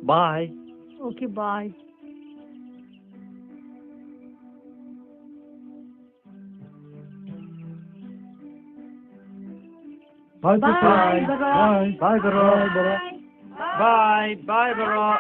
Bye. Okay, bye. Bye, Bye, Bye. Bara. Bye. Bye, Bara. Bye. Bye, Bara. Bye.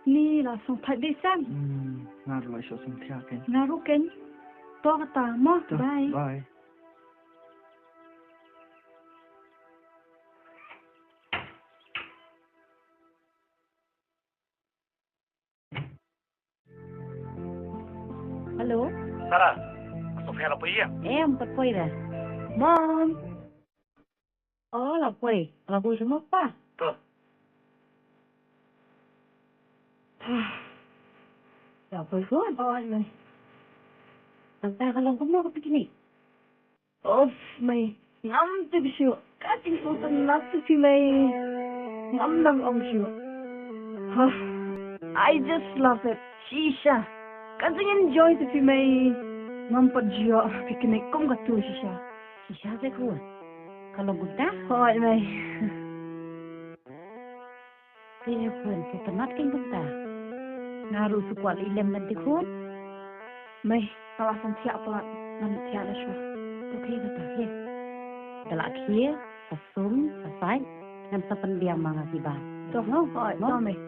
Ni là xong thật đi xem. Nga rồi số sung thia ken. Nga rú kênh. To ka ta mo. Bye. Bye. Hello. Sarah, Sofia là bây giờ. Em bật quay rồi. Mom. Là quay. Là quay rồi mất pa. Tuh. Ya quay rồi. Mày. Ang ta ka lang kung begini. Mày. Ngắm từ siêu. Cả chính phủ tân lắm từ mày. Ngắm năng ông siêu. I just love it. Shisha. Kasi enjoy to may mampadyo picnic kung gato siya. Siya sa ko. Kalau buta, Hoy may. kaya kun sa tamat kay buta. Naru sa kwal ilam na dikon. May kawasan siya pa nantiya na siya. Okay buta. Yes. Dalak here, pasum, pasay, ngan sa pandiang mga kiba. So, no? Hoy, no may.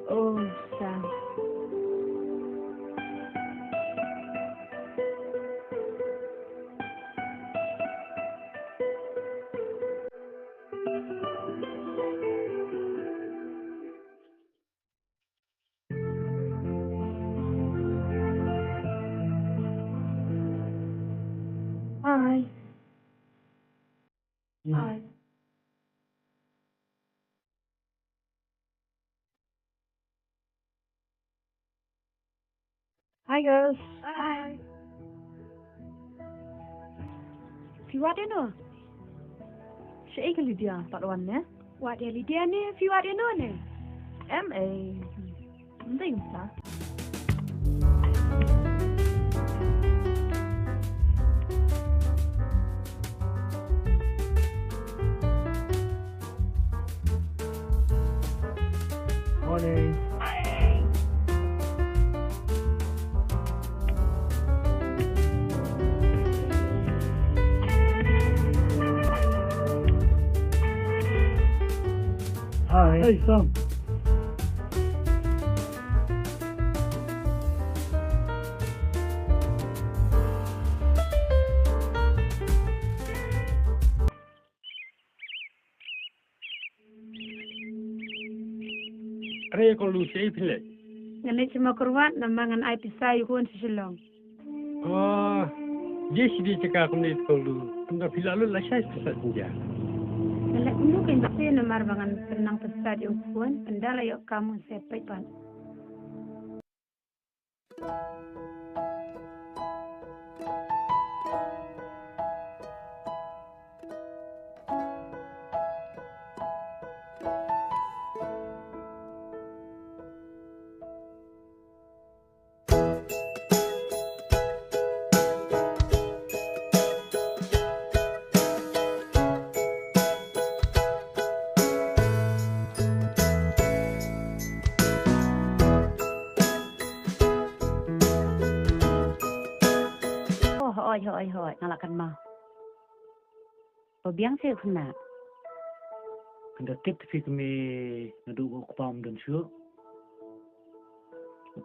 Oh, Sam. Hi. Hi. Hi, girls. Hi. Fiwa dia no? Siya ka Lydia, paruan niya? What dia Lydia ni? Fiwa dia no ni? M.A. Hindi yung sa. Morning. Hi. Hey, Sam. Are ko lu sei phile. Ngani cuma kurwan namangan ay pisay kun sa silong. Oh, yes di cakap ko ni ko lu. Tunda phila lu la sai sa dia. Kala uno kay basi na marbangan penang pesad yung kun, pendala yung kamu sepay pan. Hoy, ngalakan mau. Pabiang saya kena. Anda tip fi kami nadu ko pam dan syu.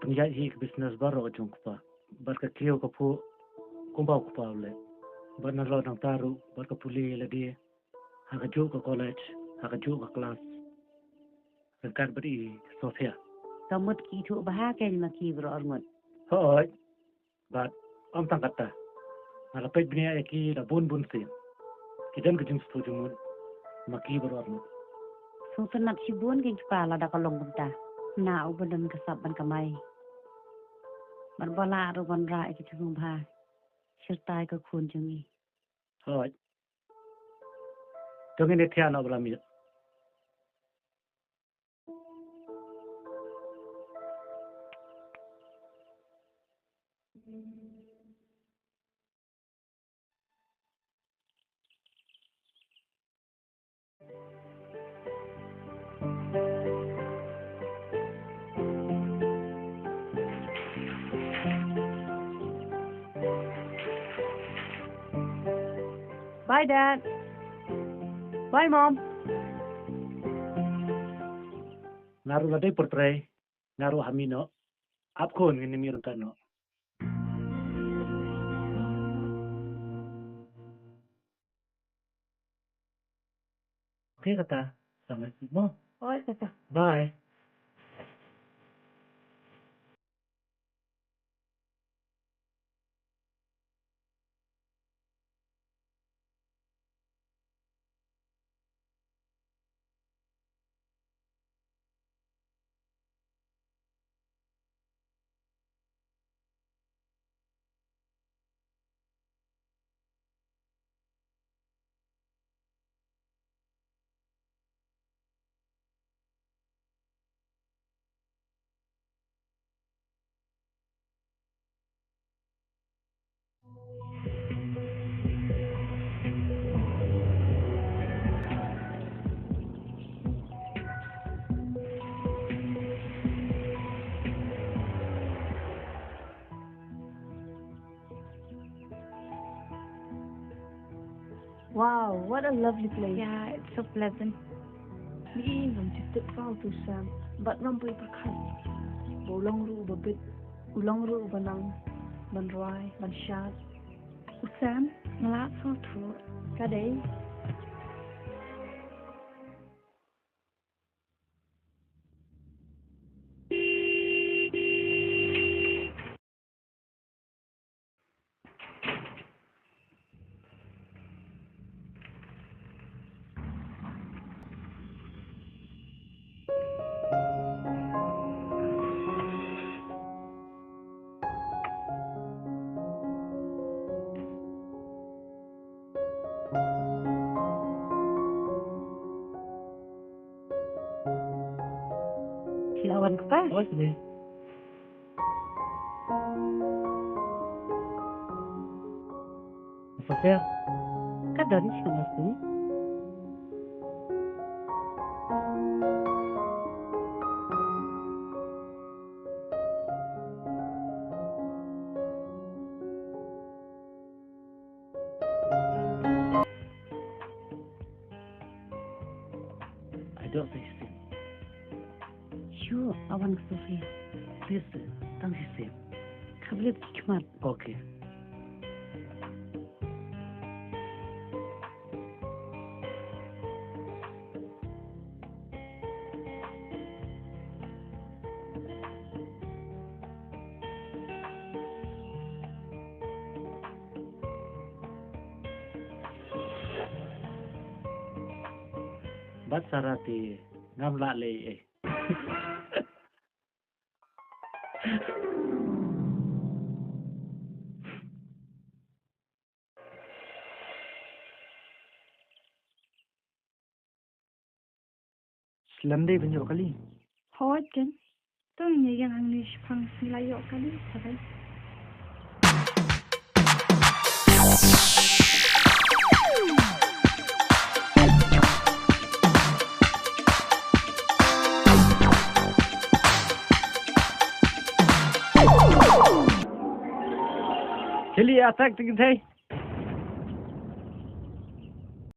Penjat hi business baru jong pa. Bar ka kio ka pu kumpa ko pa le. Bar na lo nang taru, bar ka puli le dia. Ha ka jo ka college, ha ka jo ka class. Dekat beri Sofia. Kamut ki tu bahagia maki berormut. Hoi. Bat om tangkata. Nalapit bini aki da bun sin. Kidan kejung setuju mun maki berormut. Sultan nak sibun keng kepala dah kalong benda. Na ubadan kesaban kamai. Berbala ruban rai ke cung bah. Sertai ke kun jungi. Hoi. Jangan ni tiada nak berami. Bye, Dad. Bye, Mom. Naru ladai portray. Naru hamino. Apko ni mirun tano. Okay kata. Sama mo. Oi, kata. Bye. Wow, what a lovely place. Yeah, it's so pleasant. Ni ngam chitik kau tu Sam. Bat ngam pui pakai. Bolong ru babit. Ulang ru banang. Ban rai, ban syat. Sam, ngelak so tu. Kadai. Silawan ke pa? Oh sini. Sofia. Kadon sama tu. I don't taste it. Sure, awan Sofia. Taste it. Tang sih. Kablet kikmat. Okay. Bat sarati ngam la le eh. Selendai penjuk kali. Hot kan? Tu ni yang English pang Melayu kali, sabai. Chili attack tingin thay.